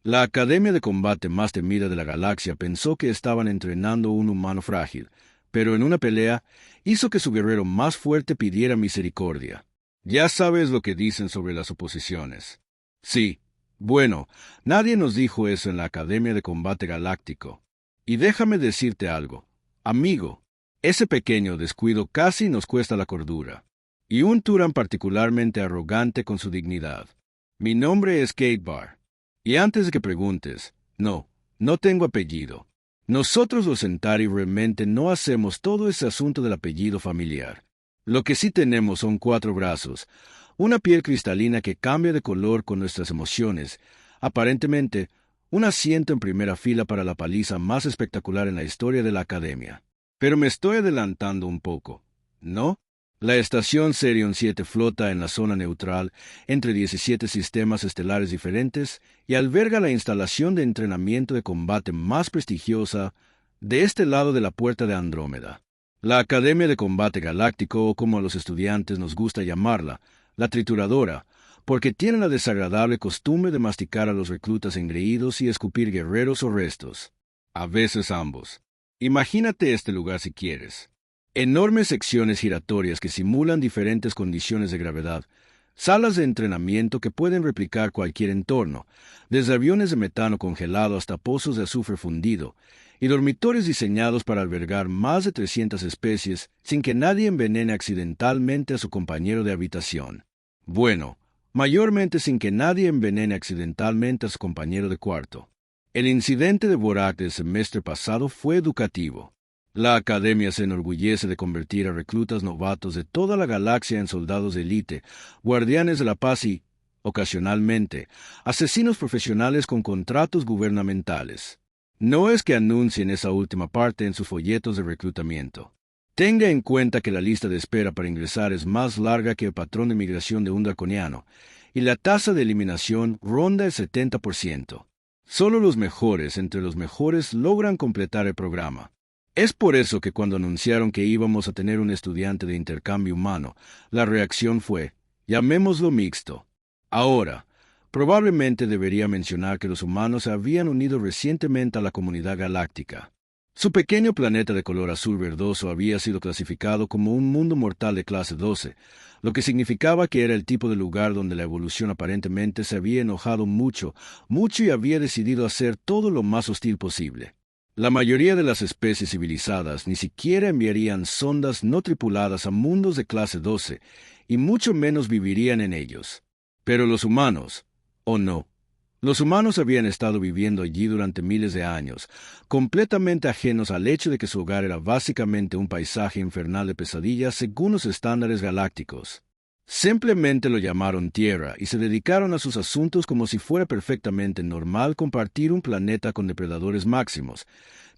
La academia de combate más temida de la galaxia pensó que estaban entrenando un humano frágil, pero en una pelea hizo que su guerrero más fuerte pidiera misericordia. Ya sabes lo que dicen sobre las oposiciones. Sí. Bueno, nadie nos dijo eso en la Academia de Combate Galáctico. Y déjame decirte algo, amigo, ese pequeño descuido casi nos cuesta la cordura. Y un Turan particularmente arrogante con su dignidad. Mi nombre es Kate Barr. Y antes de que preguntes, no tengo apellido. Nosotros los Centauri realmente no hacemos todo ese asunto del apellido familiar. Lo que sí tenemos son 4 brazos, una piel cristalina que cambia de color con nuestras emociones, aparentemente, un asiento en primera fila para la paliza más espectacular en la historia de la Academia. Pero me estoy adelantando un poco, ¿no? La estación Serion 7 flota en la zona neutral entre 17 sistemas estelares diferentes y alberga la instalación de entrenamiento de combate más prestigiosa de este lado de la puerta de Andrómeda. La Academia de Combate Galáctico, o como a los estudiantes nos gusta llamarla, la trituradora, porque tiene la desagradable costumbre de masticar a los reclutas engreídos y escupir guerreros o restos. A veces ambos. Imagínate este lugar si quieres. Enormes secciones giratorias que simulan diferentes condiciones de gravedad, salas de entrenamiento que pueden replicar cualquier entorno, desde aviones de metano congelado hasta pozos de azufre fundido, y dormitorios diseñados para albergar más de 300 especies sin que nadie envenene accidentalmente a su compañero de habitación. Bueno, mayormente sin que nadie envenene accidentalmente a su compañero de cuarto. El incidente de Borak del semestre pasado fue educativo. La Academia se enorgullece de convertir a reclutas novatos de toda la galaxia en soldados de élite, guardianes de la paz y, ocasionalmente, asesinos profesionales con contratos gubernamentales. No es que anuncien esa última parte en sus folletos de reclutamiento. Tenga en cuenta que la lista de espera para ingresar es más larga que el patrón de migración de un draconiano, y la tasa de eliminación ronda el 70%. Solo los mejores entre los mejores logran completar el programa. Es por eso que cuando anunciaron que íbamos a tener un estudiante de intercambio humano, la reacción fue, llamémoslo mixto. Ahora, probablemente debería mencionar que los humanos se habían unido recientemente a la comunidad galáctica. Su pequeño planeta de color azul verdoso había sido clasificado como un mundo mortal de clase 12, lo que significaba que era el tipo de lugar donde la evolución aparentemente se había enojado mucho y había decidido hacer todo lo más hostil posible. La mayoría de las especies civilizadas ni siquiera enviarían sondas no tripuladas a mundos de clase 12, y mucho menos vivirían en ellos. Pero los humanos, ¿o no? Los humanos habían estado viviendo allí durante miles de años, completamente ajenos al hecho de que su hogar era básicamente un paisaje infernal de pesadillas según los estándares galácticos. Simplemente lo llamaron Tierra y se dedicaron a sus asuntos como si fuera perfectamente normal compartir un planeta con depredadores máximos,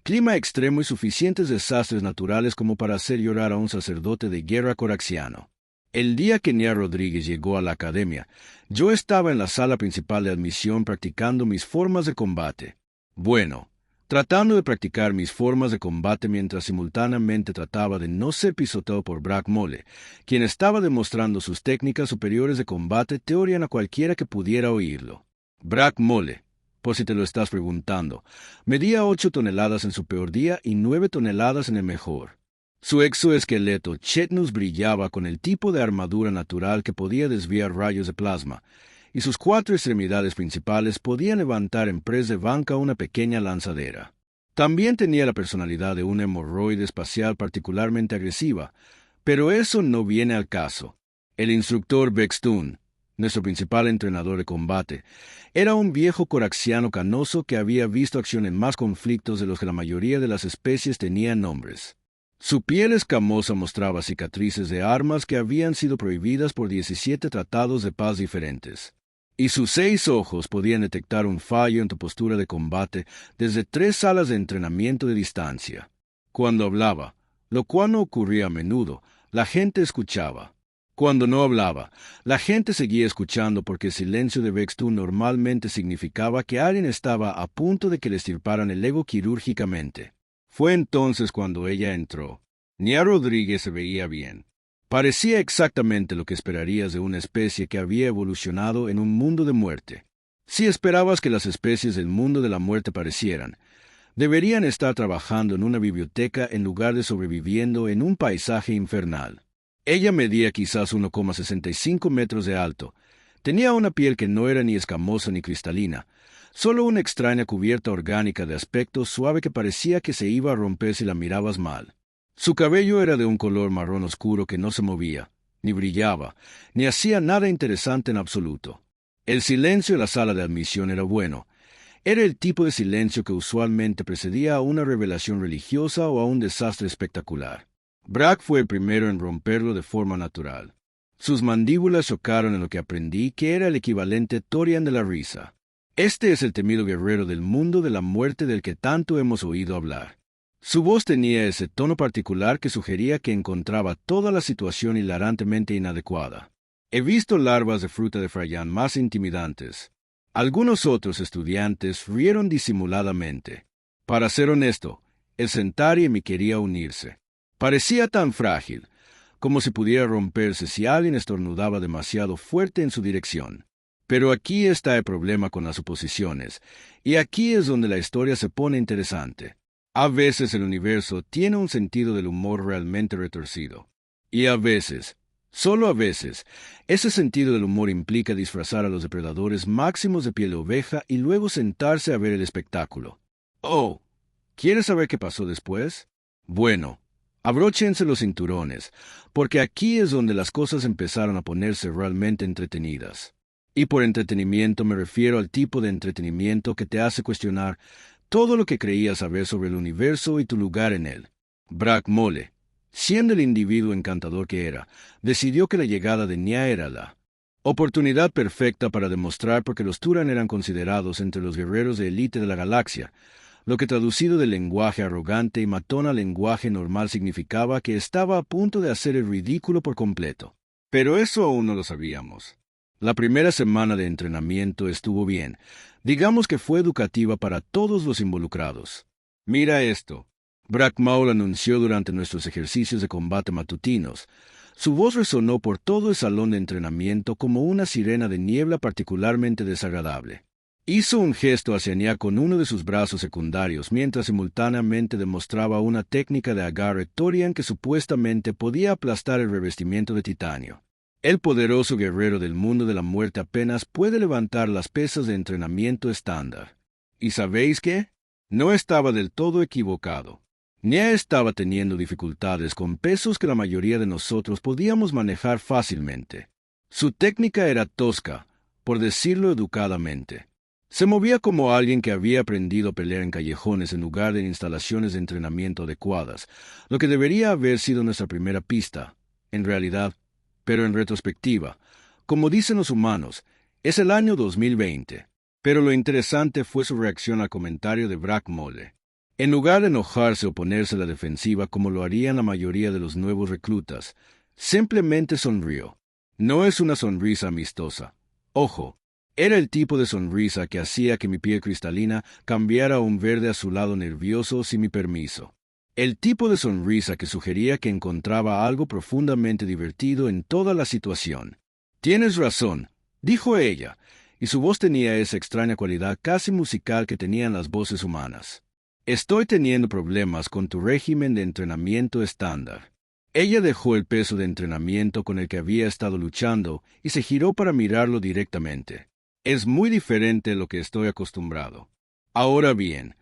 clima extremo y suficientes desastres naturales como para hacer llorar a un sacerdote de guerra coraxiano. El día que Nia Rodríguez llegó a la academia, yo estaba en la sala principal de admisión practicando mis formas de combate. Bueno, tratando de practicar mis formas de combate mientras simultáneamente trataba de no ser pisoteado por Brack Mole, quien estaba demostrando sus técnicas superiores de combate teorían a cualquiera que pudiera oírlo. Brack Mole, por si te lo estás preguntando, medía 8 toneladas en su peor día y 9 toneladas en el mejor. Su exoesqueleto Chetnus brillaba con el tipo de armadura natural que podía desviar rayos de plasma, y sus 4 extremidades principales podían levantar en press de banca una pequeña lanzadera. También tenía la personalidad de un hemorroide espacial particularmente agresiva, pero eso no viene al caso. El instructor Bextun, nuestro principal entrenador de combate, era un viejo coraxiano canoso que había visto acción en más conflictos de los que la mayoría de las especies tenían nombres. Su piel escamosa mostraba cicatrices de armas que habían sido prohibidas por 17 tratados de paz diferentes. Y sus 6 ojos podían detectar un fallo en tu postura de combate desde 3 salas de entrenamiento de distancia. Cuando hablaba, lo cual no ocurría a menudo, la gente escuchaba. Cuando no hablaba, la gente seguía escuchando porque el silencio de Bextun normalmente significaba que alguien estaba a punto de que le extirparan el ego quirúrgicamente. Fue entonces cuando ella entró. Nia Rodríguez se veía bien. Parecía exactamente lo que esperarías de una especie que había evolucionado en un mundo de muerte. Si esperabas que las especies del mundo de la muerte parecieran, deberían estar trabajando en una biblioteca en lugar de sobreviviendo en un paisaje infernal. Ella medía quizás 1,65 metros de alto. Tenía una piel que no era ni escamosa ni cristalina, solo una extraña cubierta orgánica de aspecto suave que parecía que se iba a romper si la mirabas mal. Su cabello era de un color marrón oscuro que no se movía, ni brillaba, ni hacía nada interesante en absoluto. El silencio en la sala de admisión era bueno. Era el tipo de silencio que usualmente precedía a una revelación religiosa o a un desastre espectacular. Brack fue el primero en romperlo de forma natural. Sus mandíbulas chocaron en lo que aprendí que era el equivalente Torian de la risa. Este es el temido guerrero del mundo de la muerte del que tanto hemos oído hablar. Su voz tenía ese tono particular que sugería que encontraba toda la situación hilarantemente inadecuada. He visto larvas de fruta de Frayán más intimidantes. Algunos otros estudiantes rieron disimuladamente. Para ser honesto, el Centauri me quería unirse. Parecía tan frágil, como si pudiera romperse si alguien estornudaba demasiado fuerte en su dirección. Pero aquí está el problema con las suposiciones, y aquí es donde la historia se pone interesante. A veces el universo tiene un sentido del humor realmente retorcido. Y a veces, solo a veces, ese sentido del humor implica disfrazar a los depredadores máximos de piel de oveja y luego sentarse a ver el espectáculo. Oh, ¿quieres saber qué pasó después? Bueno, abróchense los cinturones, porque aquí es donde las cosas empezaron a ponerse realmente entretenidas. Y por entretenimiento me refiero al tipo de entretenimiento que te hace cuestionar todo lo que creías saber sobre el universo y tu lugar en él. Brack Mole, siendo el individuo encantador que era, decidió que la llegada de Nia era la oportunidad perfecta para demostrar por qué los Turan eran considerados entre los guerreros de élite de la galaxia, lo que traducido del lenguaje arrogante y matón al lenguaje normal significaba que estaba a punto de hacer el ridículo por completo. Pero eso aún no lo sabíamos. La primera semana de entrenamiento estuvo bien. Digamos que fue educativa para todos los involucrados. Mira esto. Brack Maul anunció durante nuestros ejercicios de combate matutinos. Su voz resonó por todo el salón de entrenamiento como una sirena de niebla particularmente desagradable. Hizo un gesto hacia Nia con uno de sus brazos secundarios mientras simultáneamente demostraba una técnica de agarre Torian que supuestamente podía aplastar el revestimiento de titanio. El poderoso guerrero del mundo de la muerte apenas puede levantar las pesas de entrenamiento estándar. ¿Y sabéis qué? No estaba del todo equivocado. Nia estaba teniendo dificultades con pesos que la mayoría de nosotros podíamos manejar fácilmente. Su técnica era tosca, por decirlo educadamente. Se movía como alguien que había aprendido a pelear en callejones en lugar de en instalaciones de entrenamiento adecuadas, lo que debería haber sido nuestra primera pista, en realidad. Pero en retrospectiva, como dicen los humanos, es el año 2020. Pero lo interesante fue su reacción al comentario de Brack Mole. En lugar de enojarse o ponerse a la defensiva como lo harían la mayoría de los nuevos reclutas, simplemente sonrió. No es una sonrisa amistosa. Ojo, era el tipo de sonrisa que hacía que mi piel cristalina cambiara a un verde azulado nervioso sin mi permiso. El tipo de sonrisa que sugería que encontraba algo profundamente divertido en toda la situación. «Tienes razón», dijo ella, y su voz tenía esa extraña cualidad casi musical que tenían las voces humanas. «Estoy teniendo problemas con tu régimen de entrenamiento estándar». Ella dejó el peso de entrenamiento con el que había estado luchando y se giró para mirarlo directamente. «Es muy diferente a lo que estoy acostumbrado. Ahora bien,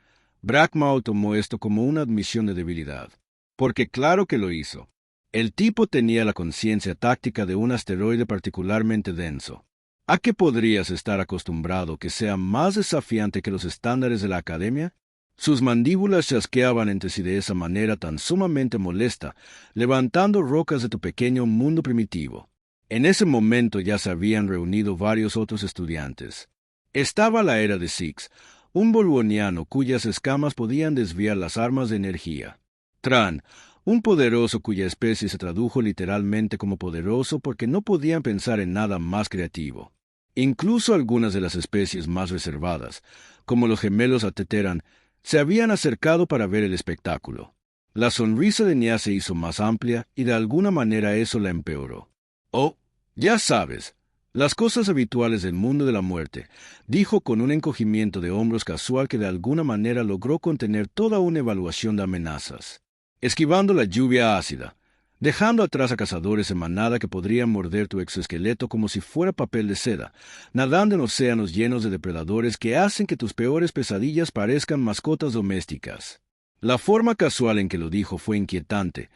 Brack Maul tomó esto como una admisión de debilidad, porque claro que lo hizo. El tipo tenía la conciencia táctica de un asteroide particularmente denso. ¿A qué podrías estar acostumbrado que sea más desafiante que los estándares de la academia? Sus mandíbulas chasqueaban entre sí de esa manera tan sumamente molesta, levantando rocas de tu pequeño mundo primitivo. En ese momento ya se habían reunido varios otros estudiantes. Estaba la era de Six, un bolboniano cuyas escamas podían desviar las armas de energía. Tran, un poderoso cuya especie se tradujo literalmente como poderoso porque no podían pensar en nada más creativo. Incluso algunas de las especies más reservadas, como los gemelos Ateteran, se habían acercado para ver el espectáculo. La sonrisa de Nia se hizo más amplia y de alguna manera eso la empeoró. «Oh, ya sabes», Las cosas habituales del mundo de la muerte, dijo con un encogimiento de hombros casual que de alguna manera logró contener toda una evaluación de amenazas. Esquivando la lluvia ácida, dejando atrás a cazadores en manada que podrían morder tu exoesqueleto como si fuera papel de seda, nadando en océanos llenos de depredadores que hacen que tus peores pesadillas parezcan mascotas domésticas. La forma casual en que lo dijo fue inquietante,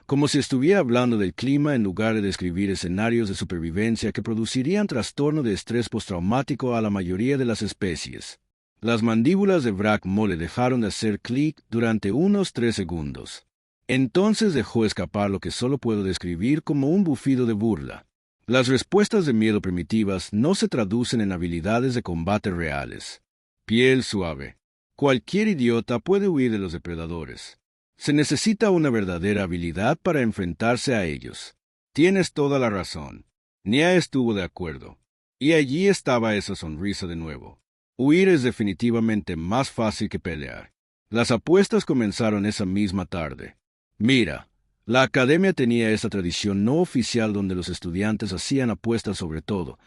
como si estuviera hablando del clima en lugar de describir escenarios de supervivencia que producirían trastorno de estrés postraumático a la mayoría de las especies. Las mandíbulas de Brack Mole dejaron de hacer clic durante unos 3 segundos. Entonces dejó escapar lo que solo puedo describir como un bufido de burla. Las respuestas de miedo primitivas no se traducen en habilidades de combate reales. Piel suave. Cualquier idiota puede huir de los depredadores. Se necesita una verdadera habilidad para enfrentarse a ellos. Tienes toda la razón. Nia estuvo de acuerdo. Y allí estaba esa sonrisa de nuevo. Huir es definitivamente más fácil que pelear. Las apuestas comenzaron esa misma tarde. Mira, la academia tenía esa tradición no oficial donde los estudiantes hacían apuestas sobre todo,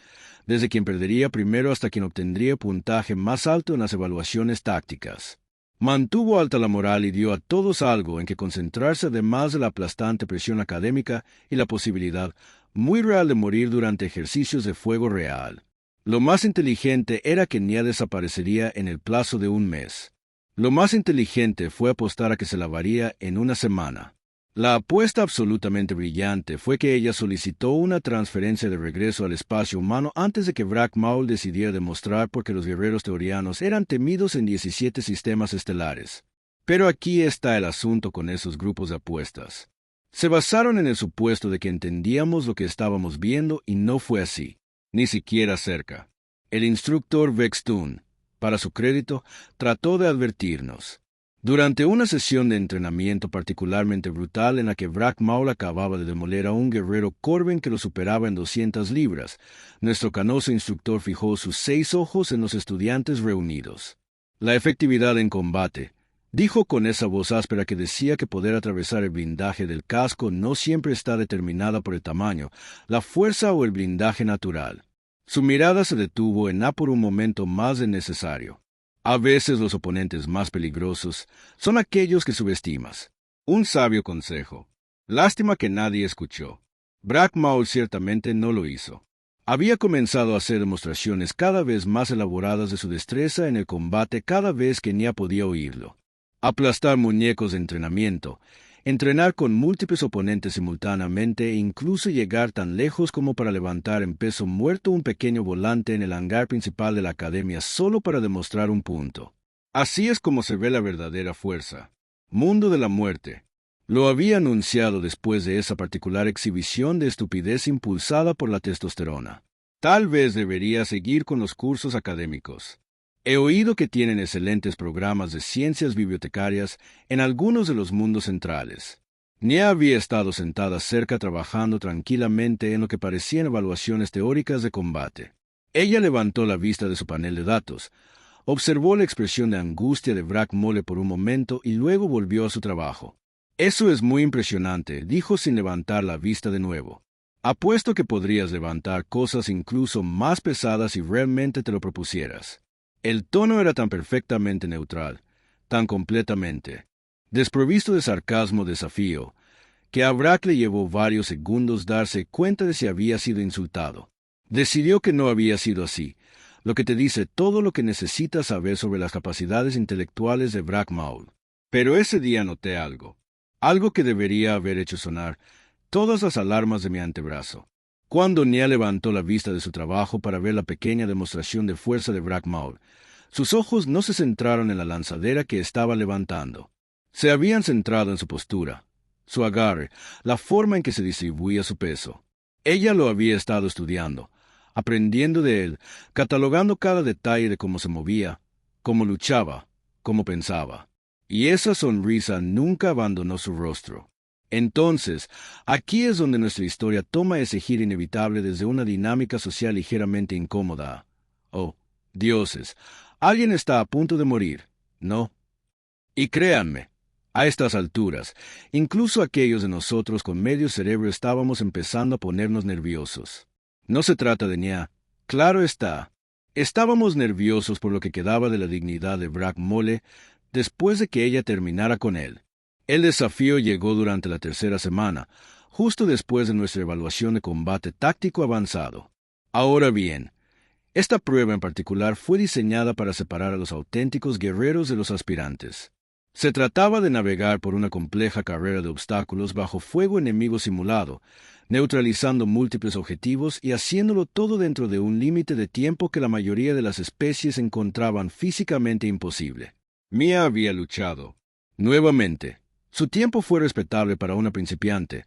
desde quien perdería primero hasta quien obtendría puntaje más alto en las evaluaciones tácticas. Mantuvo alta la moral y dio a todos algo en que concentrarse además de la aplastante presión académica y la posibilidad muy real de morir durante ejercicios de fuego real. Lo más inteligente era que Nia desaparecería en el plazo de 1 mes. Lo más inteligente fue apostar a que se lavaría en 1 semana. La apuesta absolutamente brillante fue que ella solicitó una transferencia de regreso al espacio humano antes de que Brack Maul decidiera demostrar por qué los guerreros teorianos eran temidos en 17 sistemas estelares. Pero aquí está el asunto con esos grupos de apuestas. Se basaron en el supuesto de que entendíamos lo que estábamos viendo y no fue así, ni siquiera cerca. El instructor Vextun, para su crédito, trató de advertirnos. Durante una sesión de entrenamiento particularmente brutal en la que Brack Maul acababa de demoler a un guerrero Corben que lo superaba en 200 libras, nuestro canoso instructor fijó sus 6 ojos en los estudiantes reunidos. La efectividad en combate, dijo con esa voz áspera que decía que poder atravesar el blindaje del casco no siempre está determinada por el tamaño, la fuerza o el blindaje natural. Su mirada se detuvo en por un momento más de necesario. A veces los oponentes más peligrosos son aquellos que subestimas. Un sabio consejo. Lástima que nadie escuchó. Brack Maul ciertamente no lo hizo. Había comenzado a hacer demostraciones cada vez más elaboradas de su destreza en el combate cada vez que Nia podía oírlo. Aplastar muñecos de entrenamiento, entrenar con múltiples oponentes simultáneamente e incluso llegar tan lejos como para levantar en peso muerto un pequeño volante en el hangar principal de la academia solo para demostrar un punto. Así es como se ve la verdadera fuerza. Mundo de la muerte. Lo había anunciado después de esa particular exhibición de estupidez impulsada por la testosterona. Tal vez debería seguir con los cursos académicos. He oído que tienen excelentes programas de ciencias bibliotecarias en algunos de los mundos centrales. Nia había estado sentada cerca trabajando tranquilamente en lo que parecían evaluaciones teóricas de combate. Ella levantó la vista de su panel de datos, observó la expresión de angustia de Brack Mole por un momento y luego volvió a su trabajo. Eso es muy impresionante, dijo sin levantar la vista de nuevo. Apuesto que podrías levantar cosas incluso más pesadas si realmente te lo propusieras. El tono era tan perfectamente neutral, tan completamente desprovisto de sarcasmo desafío, que a Brack le llevó varios segundos darse cuenta de si había sido insultado. Decidió que no había sido así, lo que te dice todo lo que necesitas saber sobre las capacidades intelectuales de Brack Maul. Pero ese día noté algo que debería haber hecho sonar todas las alarmas de mi antebrazo. Cuando Nia levantó la vista de su trabajo para ver la pequeña demostración de fuerza de Brack Maul, sus ojos no se centraron en la lanzadera que estaba levantando. Se habían centrado en su postura, su agarre, la forma en que se distribuía su peso. Ella lo había estado estudiando, aprendiendo de él, catalogando cada detalle de cómo se movía, cómo luchaba, cómo pensaba. Y esa sonrisa nunca abandonó su rostro. Entonces, aquí es donde nuestra historia toma ese giro inevitable desde una dinámica social ligeramente incómoda. Oh, dioses, alguien está a punto de morir, ¿no? Y créanme, a estas alturas, incluso aquellos de nosotros con medio cerebro estábamos empezando a ponernos nerviosos. No se trata de Nya. Claro está. Estábamos nerviosos por lo que quedaba de la dignidad de Brack Mole después de que ella terminara con él. El desafío llegó durante la tercera semana, justo después de nuestra evaluación de combate táctico avanzado. Ahora bien, esta prueba en particular fue diseñada para separar a los auténticos guerreros de los aspirantes. Se trataba de navegar por una compleja carrera de obstáculos bajo fuego enemigo simulado, neutralizando múltiples objetivos y haciéndolo todo dentro de un límite de tiempo que la mayoría de las especies encontraban físicamente imposible. Mia había luchado. Nuevamente, su tiempo fue respetable para una principiante,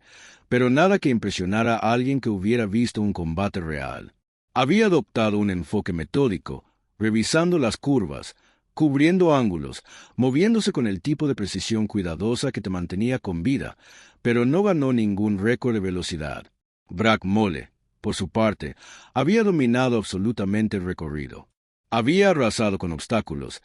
pero nada que impresionara a alguien que hubiera visto un combate real. Había adoptado un enfoque metódico, revisando las curvas, cubriendo ángulos, moviéndose con el tipo de precisión cuidadosa que te mantenía con vida, pero no ganó ningún récord de velocidad. Brack Mole, por su parte, había dominado absolutamente el recorrido. Había arrasado con obstáculos,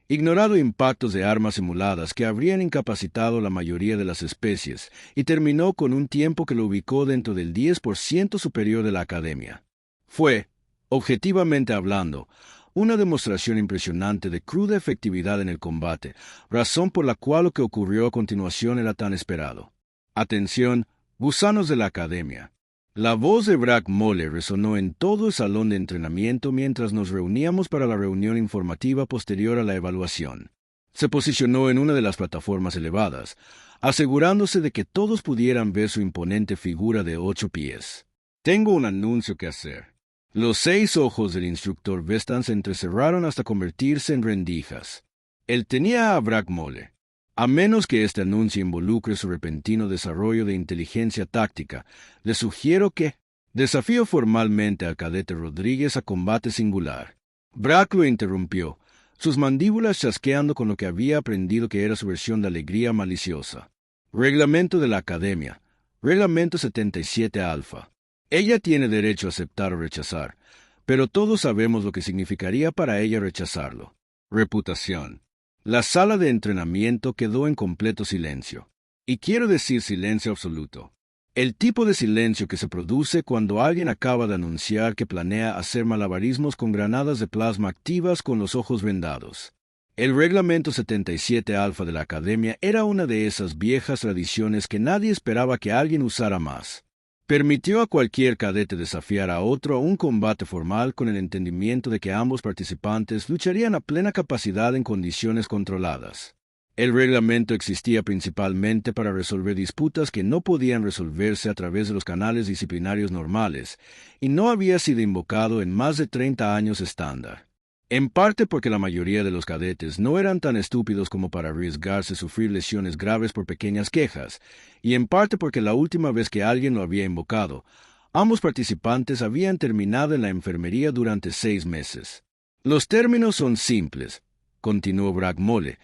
ignorado impactos de armas simuladas que habrían incapacitado la mayoría de las especies, y terminó con un tiempo que lo ubicó dentro del 10% superior de la academia. Fue, objetivamente hablando, una demostración impresionante de cruda efectividad en el combate, razón por la cual lo que ocurrió a continuación era tan esperado. Atención, gusanos de la academia. La voz de Brack Mole resonó en todo el salón de entrenamiento mientras nos reuníamos para la reunión informativa posterior a la evaluación. Se posicionó en una de las plataformas elevadas, asegurándose de que todos pudieran ver su imponente figura de 8 pies. Tengo un anuncio que hacer. Los 6 ojos del instructor Vestan se entrecerraron hasta convertirse en rendijas. Él tenía a Brack Mole. A menos que este anuncio involucre su repentino desarrollo de inteligencia táctica, le sugiero que desafío formalmente al cadete Rodríguez a combate singular. Brack lo interrumpió, sus mandíbulas chasqueando con lo que había aprendido que era su versión de alegría maliciosa. Reglamento de la Academia. Reglamento 77 Alfa. Ella tiene derecho a aceptar o rechazar, pero todos sabemos lo que significaría para ella rechazarlo. Reputación. La sala de entrenamiento quedó en completo silencio. Y quiero decir silencio absoluto. El tipo de silencio que se produce cuando alguien acaba de anunciar que planea hacer malabarismos con granadas de plasma activas con los ojos vendados. El reglamento 77 Alfa de la Academia era una de esas viejas tradiciones que nadie esperaba que alguien usara más. Permitió a cualquier cadete desafiar a otro a un combate formal con el entendimiento de que ambos participantes lucharían a plena capacidad en condiciones controladas. El reglamento existía principalmente para resolver disputas que no podían resolverse a través de los canales disciplinarios normales, y no había sido invocado en más de 30 años estándar. En parte porque la mayoría de los cadetes no eran tan estúpidos como para arriesgarse a sufrir lesiones graves por pequeñas quejas, y en parte porque la última vez que alguien lo había invocado, ambos participantes habían terminado en la enfermería durante 6 meses. Los términos son simples, continuó Brack Mole,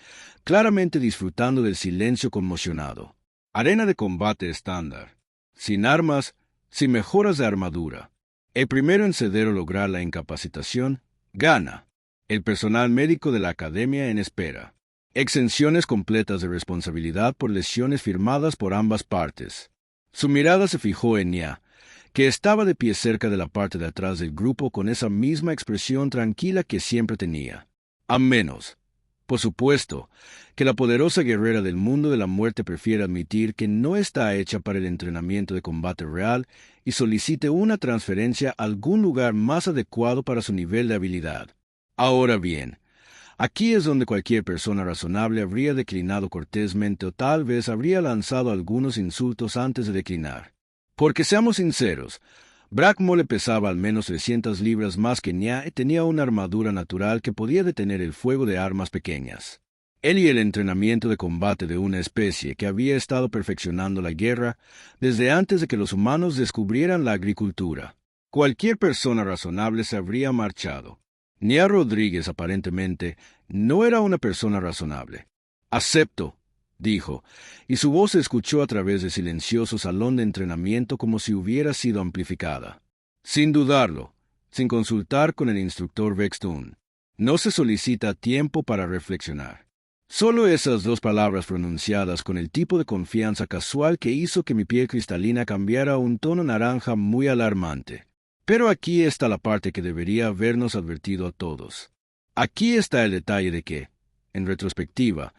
claramente disfrutando del silencio conmocionado. Arena de combate estándar. Sin armas, sin mejoras de armadura. El primero en ceder o lograr la incapacitación, gana. El personal médico de la Academia en espera. Exenciones completas de responsabilidad por lesiones firmadas por ambas partes. Su mirada se fijó en Nya, que estaba de pie cerca de la parte de atrás del grupo con esa misma expresión tranquila que siempre tenía. A menos, por supuesto, que la poderosa guerrera del mundo de la muerte prefiera admitir que no está hecha para el entrenamiento de combate real y solicite una transferencia a algún lugar más adecuado para su nivel de habilidad. Ahora bien, aquí es donde cualquier persona razonable habría declinado cortésmente o tal vez habría lanzado algunos insultos antes de declinar. Porque seamos sinceros, Brack Mole pesaba al menos 300 libras más que Nya y tenía una armadura natural que podía detener el fuego de armas pequeñas. Él y el entrenamiento de combate de una especie que había estado perfeccionando la guerra desde antes de que los humanos descubrieran la agricultura. Cualquier persona razonable se habría marchado. Nya Rodríguez, aparentemente, no era una persona razonable. «Acepto», dijo, y su voz se escuchó a través del silencioso salón de entrenamiento como si hubiera sido amplificada. Sin dudarlo, sin consultar con el instructor Vextun. No se solicita tiempo para reflexionar. Solo esas 2 palabras pronunciadas con el tipo de confianza casual que hizo que mi piel cristalina cambiara a un tono naranja muy alarmante. Pero aquí está la parte que debería habernos advertido a todos. Aquí está el detalle de que, en retrospectiva,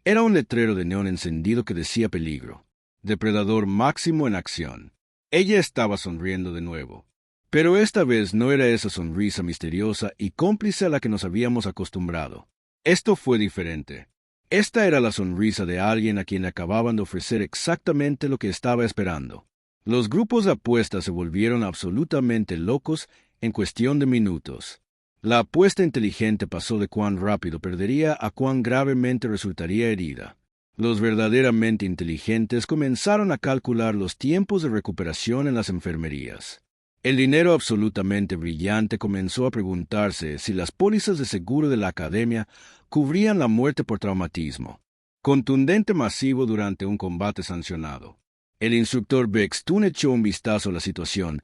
era un letrero de neón encendido que decía peligro. Depredador máximo en acción. Ella estaba sonriendo de nuevo. Pero esta vez no era esa sonrisa misteriosa y cómplice a la que nos habíamos acostumbrado. Esto fue diferente. Esta era la sonrisa de alguien a quien le acababan de ofrecer exactamente lo que estaba esperando. Los grupos de apuestas se volvieron absolutamente locos en cuestión de minutos. La apuesta inteligente pasó de cuán rápido perdería a cuán gravemente resultaría herida. Los verdaderamente inteligentes comenzaron a calcular los tiempos de recuperación en las enfermerías. El dinero absolutamente brillante comenzó a preguntarse si las pólizas de seguro de la academia cubrían la muerte por traumatismo. Contundente masivo durante un combate sancionado. El instructor Bextun echó un vistazo a la situación,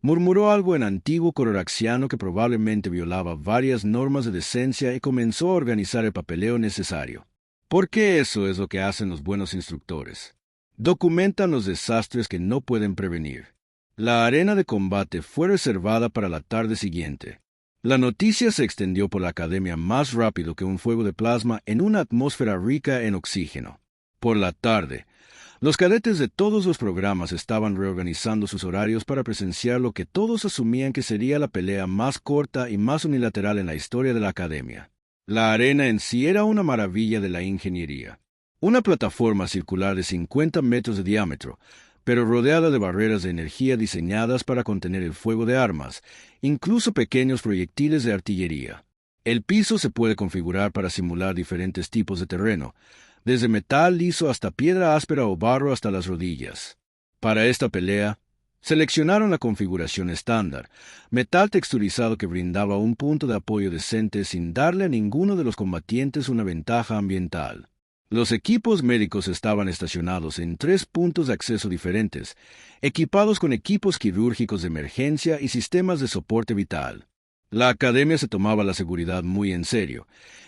murmuró algo en antiguo cororaxiano que probablemente violaba varias normas de decencia y comenzó a organizar el papeleo necesario. Porque eso es lo que hacen los buenos instructores. Documentan los desastres que no pueden prevenir. La arena de combate fue reservada para la tarde siguiente. La noticia se extendió por la academia más rápido que un fuego de plasma en una atmósfera rica en oxígeno. Por la tarde, los cadetes de todos los programas estaban reorganizando sus horarios para presenciar lo que todos asumían que sería la pelea más corta y más unilateral en la historia de la academia. La arena en sí era una maravilla de la ingeniería. Una plataforma circular de 50 metros de diámetro, pero rodeada de barreras de energía diseñadas para contener el fuego de armas, incluso pequeños proyectiles de artillería. El piso se puede configurar para simular diferentes tipos de terreno, desde metal liso hasta piedra áspera o barro hasta las rodillas. Para esta pelea, seleccionaron la configuración estándar, metal texturizado que brindaba un punto de apoyo decente sin darle a ninguno de los combatientes una ventaja ambiental. Los equipos médicos estaban estacionados en 3 puntos de acceso diferentes, equipados con equipos quirúrgicos de emergencia y sistemas de soporte vital. La academia se tomaba la seguridad muy en serio,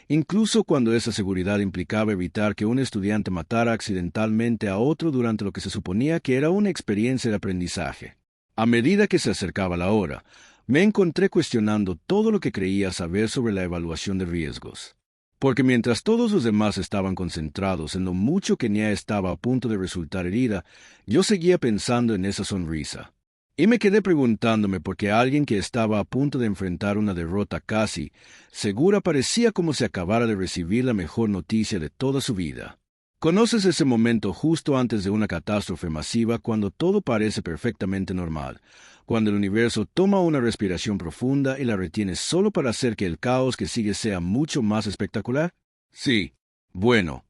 incluso cuando esa seguridad implicaba evitar que un estudiante matara accidentalmente a otro durante lo que se suponía que era una experiencia de aprendizaje. A medida que se acercaba la hora, me encontré cuestionando todo lo que creía saber sobre la evaluación de riesgos. Porque mientras todos los demás estaban concentrados en lo mucho que Nia estaba a punto de resultar herida, yo seguía pensando en esa sonrisa. Y me quedé preguntándome por qué alguien que estaba a punto de enfrentar una derrota casi segura parecía como si acabara de recibir la mejor noticia de toda su vida. ¿Conoces ese momento justo antes de una catástrofe masiva cuando todo parece perfectamente normal? Cuando el universo toma una respiración profunda y la retiene solo para hacer que el caos que sigue sea mucho más espectacular? Sí. Bueno,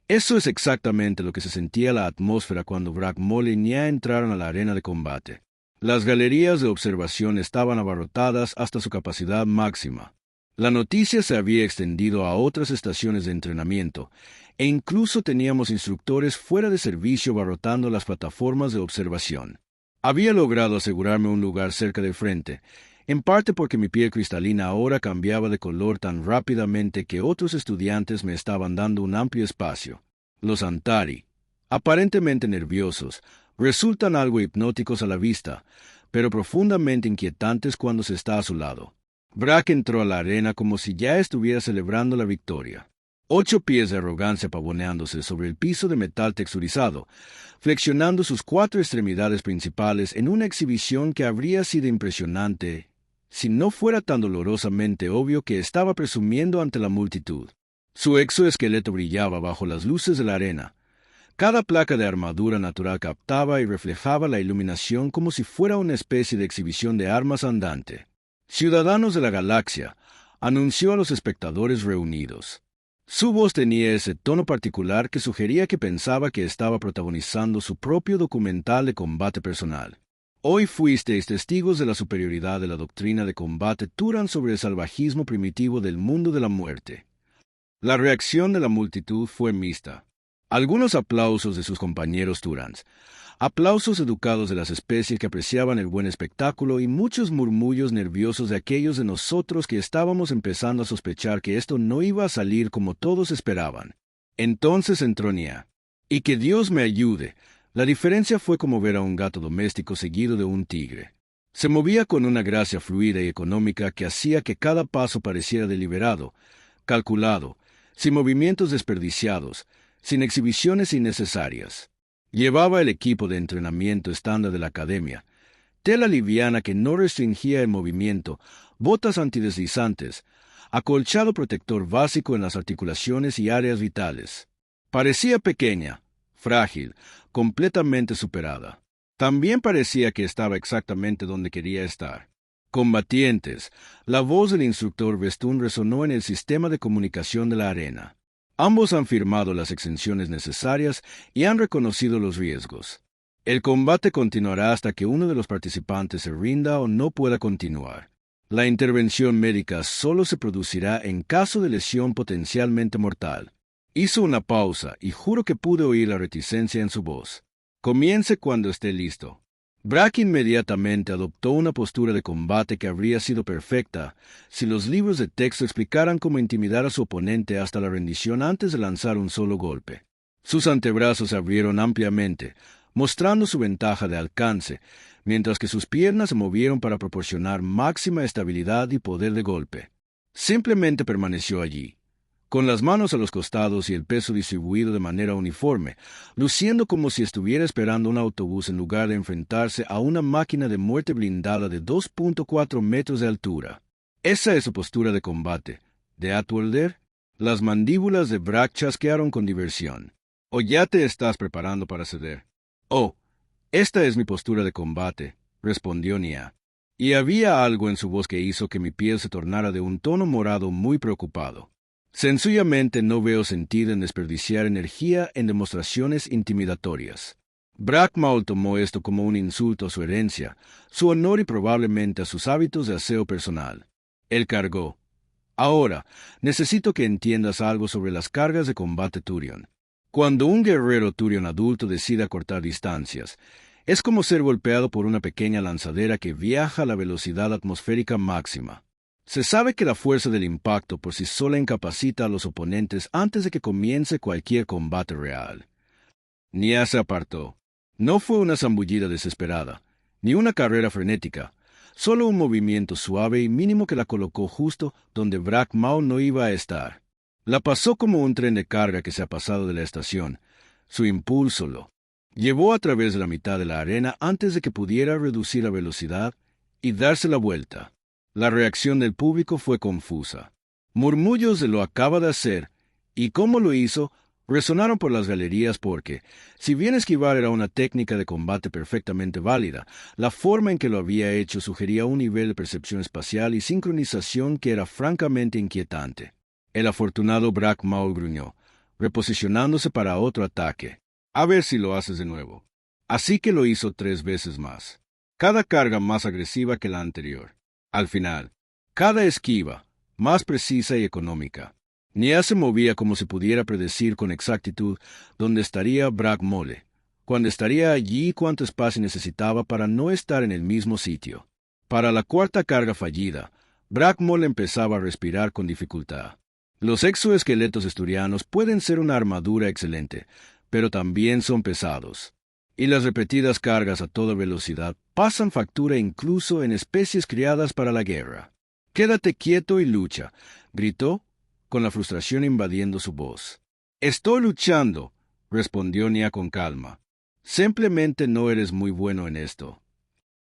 eso es exactamente lo que se sentía la atmósfera cuando Bragmol y Nia entraron a la arena de combate. Las galerías de observación estaban abarrotadas hasta su capacidad máxima. La noticia se había extendido a otras estaciones de entrenamiento, e incluso teníamos instructores fuera de servicio abarrotando las plataformas de observación. Había logrado asegurarme un lugar cerca del frente, en parte porque mi piel cristalina ahora cambiaba de color tan rápidamente que otros estudiantes me estaban dando un amplio espacio. Los Antari, aparentemente nerviosos, resultan algo hipnóticos a la vista, pero profundamente inquietantes cuando se está a su lado. Brack entró a la arena como si ya estuviera celebrando la victoria. 8 pies de arrogancia pavoneándose sobre el piso de metal texturizado, flexionando sus 4 extremidades principales en una exhibición que habría sido impresionante si no fuera tan dolorosamente obvio que estaba presumiendo ante la multitud. Su exoesqueleto brillaba bajo las luces de la arena. Cada placa de armadura natural captaba y reflejaba la iluminación como si fuera una especie de exhibición de armas andante. Ciudadanos de la galaxia, anunció a los espectadores reunidos. Su voz tenía ese tono particular que sugería que pensaba que estaba protagonizando su propio documental de combate personal. Hoy fuisteis testigos de la superioridad de la doctrina de combate Turan sobre el salvajismo primitivo del mundo de la muerte. La reacción de la multitud fue mixta. Algunos aplausos de sus compañeros Turans, aplausos educados de las especies que apreciaban el buen espectáculo y muchos murmullos nerviosos de aquellos de nosotros que estábamos empezando a sospechar que esto no iba a salir como todos esperaban. Entonces entró Nia. Y que Dios me ayude. La diferencia fue como ver a un gato doméstico seguido de un tigre. Se movía con una gracia fluida y económica que hacía que cada paso pareciera deliberado, calculado, sin movimientos desperdiciados, sin exhibiciones innecesarias. Llevaba el equipo de entrenamiento estándar de la academia, tela liviana que no restringía el movimiento, botas antideslizantes, acolchado protector básico en las articulaciones y áreas vitales. Parecía pequeña, frágil, completamente superada. También parecía que estaba exactamente donde quería estar. Combatientes, la voz del instructor Bestún resonó en el sistema de comunicación de la arena. Ambos han firmado las exenciones necesarias y han reconocido los riesgos. El combate continuará hasta que uno de los participantes se rinda o no pueda continuar. La intervención médica solo se producirá en caso de lesión potencialmente mortal. Hizo una pausa y juro que pude oír la reticencia en su voz. Comience cuando esté listo. Brack inmediatamente adoptó una postura de combate que habría sido perfecta si los libros de texto explicaran cómo intimidar a su oponente hasta la rendición antes de lanzar un solo golpe. Sus antebrazos se abrieron ampliamente, mostrando su ventaja de alcance, mientras que sus piernas se movieron para proporcionar máxima estabilidad y poder de golpe. Simplemente permaneció allí, con las manos a los costados y el peso distribuido de manera uniforme, luciendo como si estuviera esperando un autobús en lugar de enfrentarse a una máquina de muerte blindada de 2.4 metros de altura. Esa es su postura de combate. ¿De Atwelder? Las mandíbulas de Brack chasquearon con diversión. ¿O ya te estás preparando para ceder? Oh, esta es mi postura de combate, respondió Nia. Y había algo en su voz que hizo que mi piel se tornara de un tono morado muy preocupado. Sencillamente no veo sentido en desperdiciar energía en demostraciones intimidatorias. Brack Maul tomó esto como un insulto a su herencia, su honor y probablemente a sus hábitos de aseo personal. Él cargó. Ahora, necesito que entiendas algo sobre las cargas de combate Turion. Cuando un guerrero Turion adulto decide acortar distancias, es como ser golpeado por una pequeña lanzadera que viaja a la velocidad atmosférica máxima. Se sabe que la fuerza del impacto por sí sola incapacita a los oponentes antes de que comience cualquier combate real. Nia se apartó. No fue una zambullida desesperada, ni una carrera frenética, solo un movimiento suave y mínimo que la colocó justo donde Brack Maul no iba a estar. La pasó como un tren de carga que se ha pasado de la estación. Su impulso lo llevó a través de la mitad de la arena antes de que pudiera reducir la velocidad y darse la vuelta. La reacción del público fue confusa. Murmullos de lo acaba de hacer, y cómo lo hizo, resonaron por las galerías porque, si bien esquivar era una técnica de combate perfectamente válida, la forma en que lo había hecho sugería un nivel de percepción espacial y sincronización que era francamente inquietante. El afortunado Brack Maul gruñó, reposicionándose para otro ataque. A ver si lo haces de nuevo. Así que lo hizo 3 veces más. Cada carga más agresiva que la anterior. Al final, cada esquiva, más precisa y económica. Nia se movía como si pudiera predecir con exactitud dónde estaría Brack Maul, cuando estaría allí y cuánto espacio necesitaba para no estar en el mismo sitio. Para la cuarta carga fallida, Brack Maul empezaba a respirar con dificultad. Los exoesqueletos esturianos pueden ser una armadura excelente, pero también son pesados. Y las repetidas cargas a toda velocidad pasan factura incluso en especies criadas para la guerra. «Quédate quieto y lucha», gritó, con la frustración invadiendo su voz. «Estoy luchando», respondió Nia con calma. «Simplemente no eres muy bueno en esto».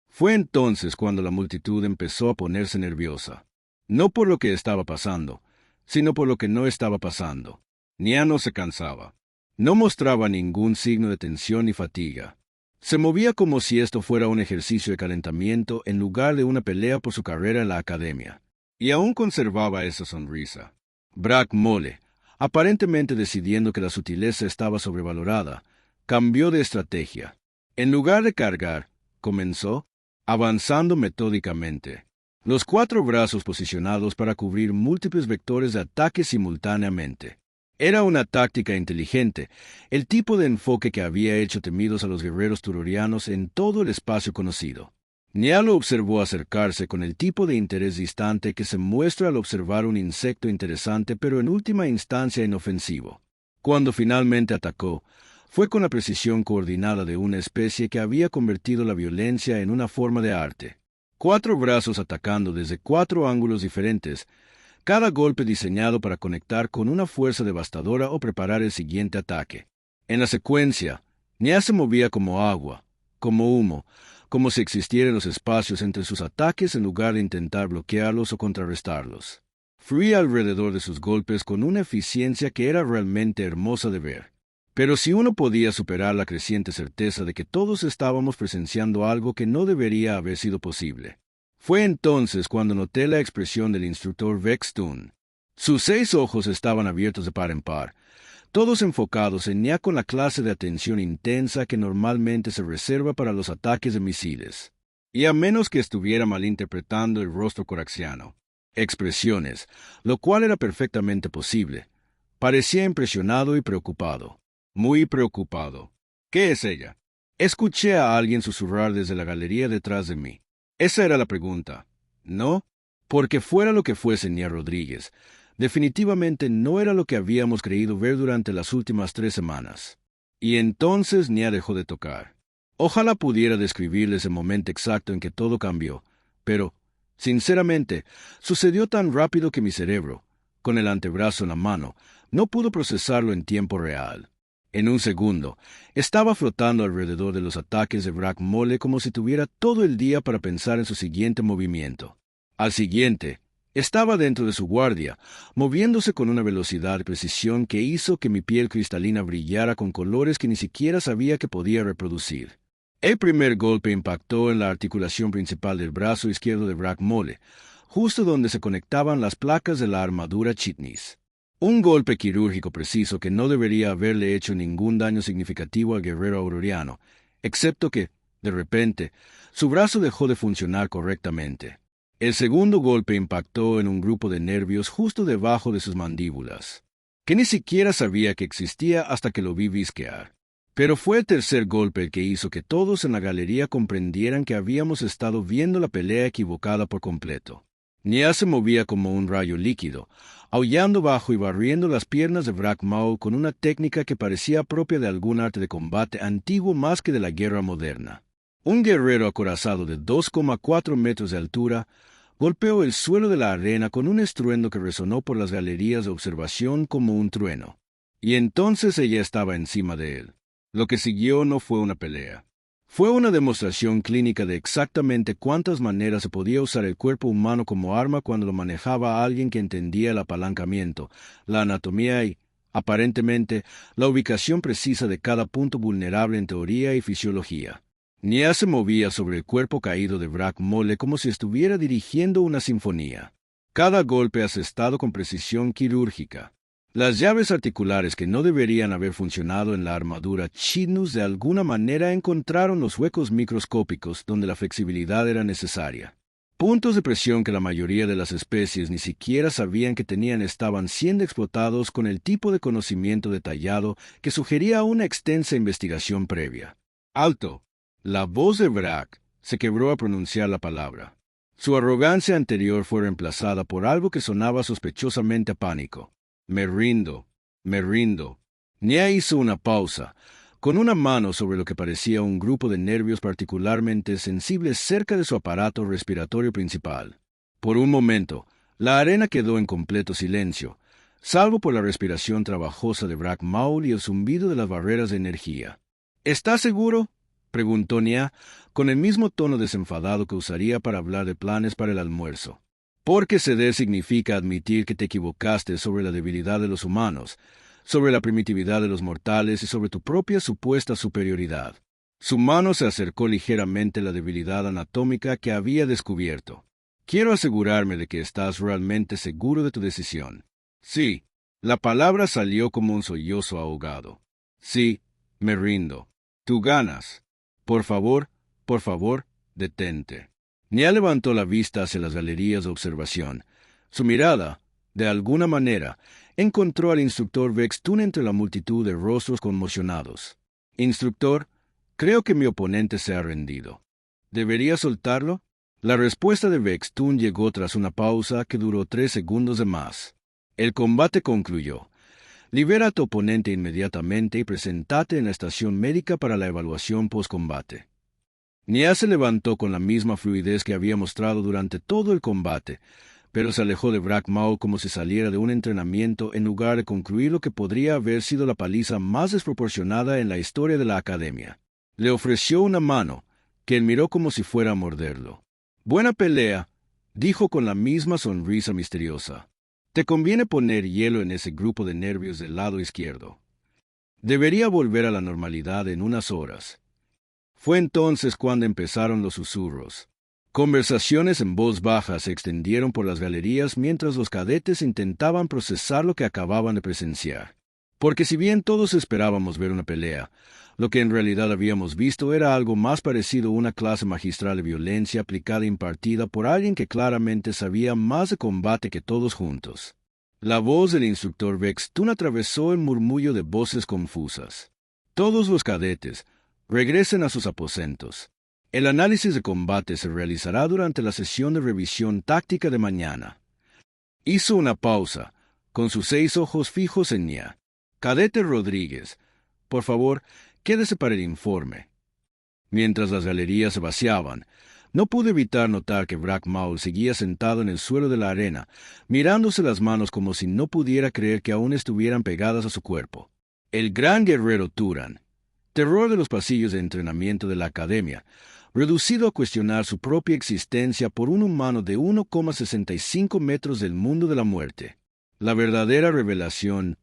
Fue entonces cuando la multitud empezó a ponerse nerviosa. No por lo que estaba pasando, sino por lo que no estaba pasando. Nia no se cansaba. No mostraba ningún signo de tensión ni fatiga. Se movía como si esto fuera un ejercicio de calentamiento en lugar de una pelea por su carrera en la academia. Y aún conservaba esa sonrisa. Brack Maul, aparentemente decidiendo que la sutileza estaba sobrevalorada, cambió de estrategia. En lugar de cargar, comenzó, avanzando metódicamente. Los 4 brazos posicionados para cubrir múltiples vectores de ataque simultáneamente. Era una táctica inteligente, el tipo de enfoque que había hecho temidos a los guerreros turorianos en todo el espacio conocido. Nia lo observó acercarse con el tipo de interés distante que se muestra al observar un insecto interesante pero en última instancia inofensivo. Cuando finalmente atacó, fue con la precisión coordinada de una especie que había convertido la violencia en una forma de arte. 4 brazos atacando desde 4 ángulos diferentes, cada golpe diseñado para conectar con una fuerza devastadora o preparar el siguiente ataque. En la secuencia, Nia se movía como agua, como humo, como si existieran los espacios entre sus ataques en lugar de intentar bloquearlos o contrarrestarlos. Fluía alrededor de sus golpes con una eficiencia que era realmente hermosa de ver. Pero si uno podía superar la creciente certeza de que todos estábamos presenciando algo que no debería haber sido posible, fue entonces cuando noté la expresión del instructor Vex Toon. Sus 6 ojos estaban abiertos de par en par, todos enfocados en Nia con la clase de atención intensa que normalmente se reserva para los ataques de misiles. Y a menos que estuviera malinterpretando el rostro coraxiano, expresiones, lo cual era perfectamente posible, parecía impresionado y preocupado. Muy preocupado. ¿Qué es ella? Escuché a alguien susurrar desde la galería detrás de mí. Esa era la pregunta. ¿No? Porque fuera lo que fuese Nia Rodríguez, definitivamente no era lo que habíamos creído ver durante las últimas 3 semanas. Y entonces Nia dejó de tocar. Ojalá pudiera describirles el momento exacto en que todo cambió, pero, sinceramente, sucedió tan rápido que mi cerebro, con el antebrazo en la mano, no pudo procesarlo en tiempo real. En un segundo, estaba flotando alrededor de los ataques de Vrac Mole como si tuviera todo el día para pensar en su siguiente movimiento. Al siguiente, estaba dentro de su guardia, moviéndose con una velocidad y precisión que hizo que mi piel cristalina brillara con colores que ni siquiera sabía que podía reproducir. El primer golpe impactó en la articulación principal del brazo izquierdo de Vrac Mole, justo donde se conectaban las placas de la armadura Chitnis. Un golpe quirúrgico preciso que no debería haberle hecho ningún daño significativo al guerrero auroriano, excepto que, de repente, su brazo dejó de funcionar correctamente. El segundo golpe impactó en un grupo de nervios justo debajo de sus mandíbulas, que ni siquiera sabía que existía hasta que lo vi visquear. Pero fue el tercer golpe el que hizo que todos en la galería comprendieran que habíamos estado viendo la pelea equivocada por completo. Nia se movía como un rayo líquido, aullando bajo y barriendo las piernas de Vrac Maul con una técnica que parecía propia de algún arte de combate antiguo más que de la guerra moderna. Un guerrero acorazado de 2,4 metros de altura golpeó el suelo de la arena con un estruendo que resonó por las galerías de observación como un trueno. Y entonces ella estaba encima de él. Lo que siguió no fue una pelea. Fue una demostración clínica de exactamente cuántas maneras se podía usar el cuerpo humano como arma cuando lo manejaba alguien que entendía el apalancamiento, la anatomía y, aparentemente, la ubicación precisa de cada punto vulnerable en teoría y fisiología. Nia se movía sobre el cuerpo caído de Vrac Mole como si estuviera dirigiendo una sinfonía. Cada golpe asestado con precisión quirúrgica. Las llaves articulares que no deberían haber funcionado en la armadura Chitnus de alguna manera encontraron los huecos microscópicos donde la flexibilidad era necesaria. Puntos de presión que la mayoría de las especies ni siquiera sabían que tenían estaban siendo explotados con el tipo de conocimiento detallado que sugería una extensa investigación previa. ¡Alto! La voz de Vrac se quebró a pronunciar la palabra. Su arrogancia anterior fue reemplazada por algo que sonaba sospechosamente a pánico. Me rindo, me rindo. Nia hizo una pausa, con una mano sobre lo que parecía un grupo de nervios particularmente sensibles cerca de su aparato respiratorio principal. Por un momento, la arena quedó en completo silencio, salvo por la respiración trabajosa de Vrac Maul y el zumbido de las barreras de energía. ¿Estás seguro?, preguntó Nia, con el mismo tono desenfadado que usaría para hablar de planes para el almuerzo. Porque ceder significa admitir que te equivocaste sobre la debilidad de los humanos, sobre la primitividad de los mortales y sobre tu propia supuesta superioridad. Su mano se acercó ligeramente a la debilidad anatómica que había descubierto. Quiero asegurarme de que estás realmente seguro de tu decisión. Sí, la palabra salió como un sollozo ahogado. Sí, me rindo. Tú ganas. Por favor, detente. Nia levantó la vista hacia las galerías de observación. Su mirada, de alguna manera, encontró al instructor Vex Toon entre la multitud de rostros conmocionados. Instructor, creo que mi oponente se ha rendido. ¿Debería soltarlo? La respuesta de Vex Toon llegó tras una pausa que duró 3 segundos de más. El combate concluyó. Libera a tu oponente inmediatamente y presentate en la estación médica para la evaluación postcombate. Nia se levantó con la misma fluidez que había mostrado durante todo el combate, pero se alejó de Brack Maul como si saliera de un entrenamiento en lugar de concluir lo que podría haber sido la paliza más desproporcionada en la historia de la academia. Le ofreció una mano, que él miró como si fuera a morderlo. «Buena pelea», dijo con la misma sonrisa misteriosa. «Te conviene poner hielo en ese grupo de nervios del lado izquierdo. Debería volver a la normalidad en unas horas». Fue entonces cuando empezaron los susurros. Conversaciones en voz baja se extendieron por las galerías mientras los cadetes intentaban procesar lo que acababan de presenciar. Porque si bien todos esperábamos ver una pelea, lo que en realidad habíamos visto era algo más parecido a una clase magistral de violencia aplicada e impartida por alguien que claramente sabía más de combate que todos juntos. La voz del instructor Vextun atravesó el murmullo de voces confusas. «Todos los cadetes, regresen a sus aposentos. El análisis de combate se realizará durante la sesión de revisión táctica de mañana». Hizo una pausa, con sus 6 ojos fijos en Nia. «Cadete Rodríguez, por favor, quédese para el informe». Mientras las galerías se vaciaban, no pude evitar notar que Brack Maul seguía sentado en el suelo de la arena, mirándose las manos como si no pudiera creer que aún estuvieran pegadas a su cuerpo. El gran guerrero Turan, terror de los pasillos de entrenamiento de la academia, reducido a cuestionar su propia existencia por un humano de 1,65 metros del mundo de la muerte. La verdadera revelación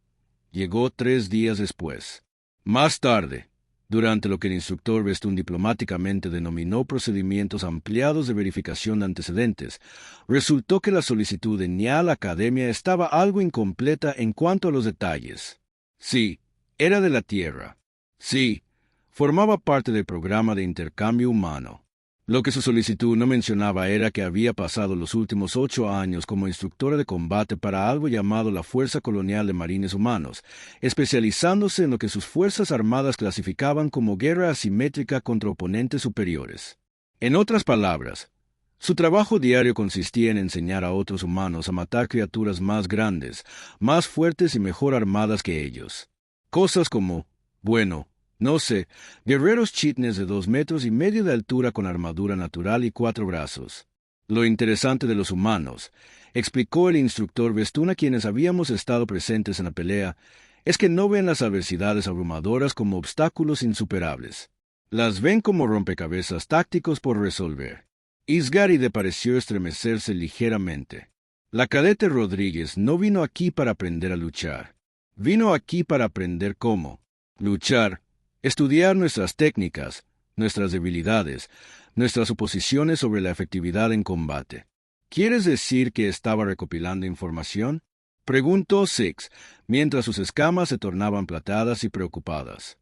llegó 3 días después. Más tarde, durante lo que el instructor Vestun diplomáticamente denominó procedimientos ampliados de verificación de antecedentes, resultó que la solicitud de Nia a la academia estaba algo incompleta en cuanto a los detalles. Sí, era de la Tierra. Sí, formaba parte del programa de intercambio humano. Lo que su solicitud no mencionaba era que había pasado los últimos 8 años como instructora de combate para algo llamado la Fuerza Colonial de Marines Humanos, especializándose en lo que sus fuerzas armadas clasificaban como guerra asimétrica contra oponentes superiores. En otras palabras, su trabajo diario consistía en enseñar a otros humanos a matar criaturas más grandes, más fuertes y mejor armadas que ellos. Cosas como, bueno, no sé, guerreros chitnes de 2,5 metros de altura con armadura natural y 4 brazos. Lo interesante de los humanos, explicó el instructor Vestun a quienes habíamos estado presentes en la pelea, es que no ven las adversidades abrumadoras como obstáculos insuperables. Las ven como rompecabezas tácticos por resolver. Isgaride pareció estremecerse ligeramente. La cadete Rodríguez no vino aquí para aprender a luchar. Vino aquí para aprender cómo luchar. Estudiar nuestras técnicas, nuestras debilidades, nuestras suposiciones sobre la efectividad en combate. ¿Quieres decir que estaba recopilando información?, preguntó Six, mientras sus escamas se tornaban plateadas y preocupadas.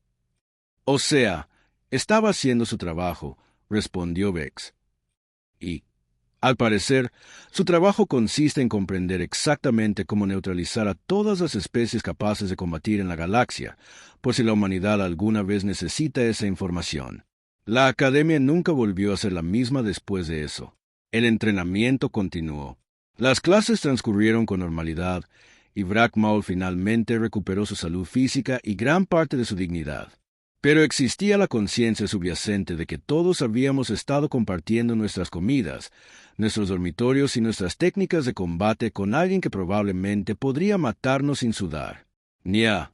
«O sea, estaba haciendo su trabajo», respondió Vex. «Y, al parecer, su trabajo consiste en comprender exactamente cómo neutralizar a todas las especies capaces de combatir en la galaxia, por si la humanidad alguna vez necesita esa información». La academia nunca volvió a ser la misma después de eso. El entrenamiento continuó. Las clases transcurrieron con normalidad, y Brack Maul finalmente recuperó su salud física y gran parte de su dignidad. Pero existía la conciencia subyacente de que todos habíamos estado compartiendo nuestras comidas, nuestros dormitorios y nuestras técnicas de combate con alguien que probablemente podría matarnos sin sudar. Nia,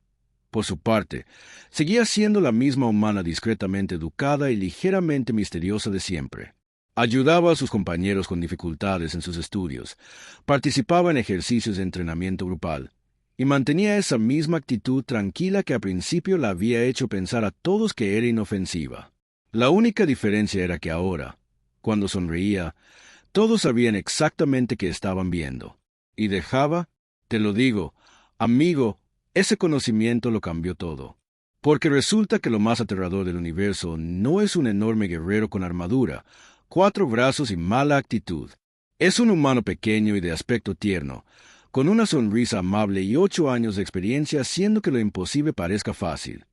por su parte, seguía siendo la misma humana discretamente educada y ligeramente misteriosa de siempre. Ayudaba a sus compañeros con dificultades en sus estudios, participaba en ejercicios de entrenamiento grupal, y mantenía esa misma actitud tranquila que al principio la había hecho pensar a todos que era inofensiva. La única diferencia era que ahora, cuando sonreía, todos sabían exactamente qué estaban viendo. Y dejaba, te lo digo, amigo, ese conocimiento lo cambió todo. Porque resulta que lo más aterrador del universo no es un enorme guerrero con armadura, 4 brazos y mala actitud. Es un humano pequeño y de aspecto tierno, con una sonrisa amable y 8 años de experiencia haciendo que lo imposible parezca fácil.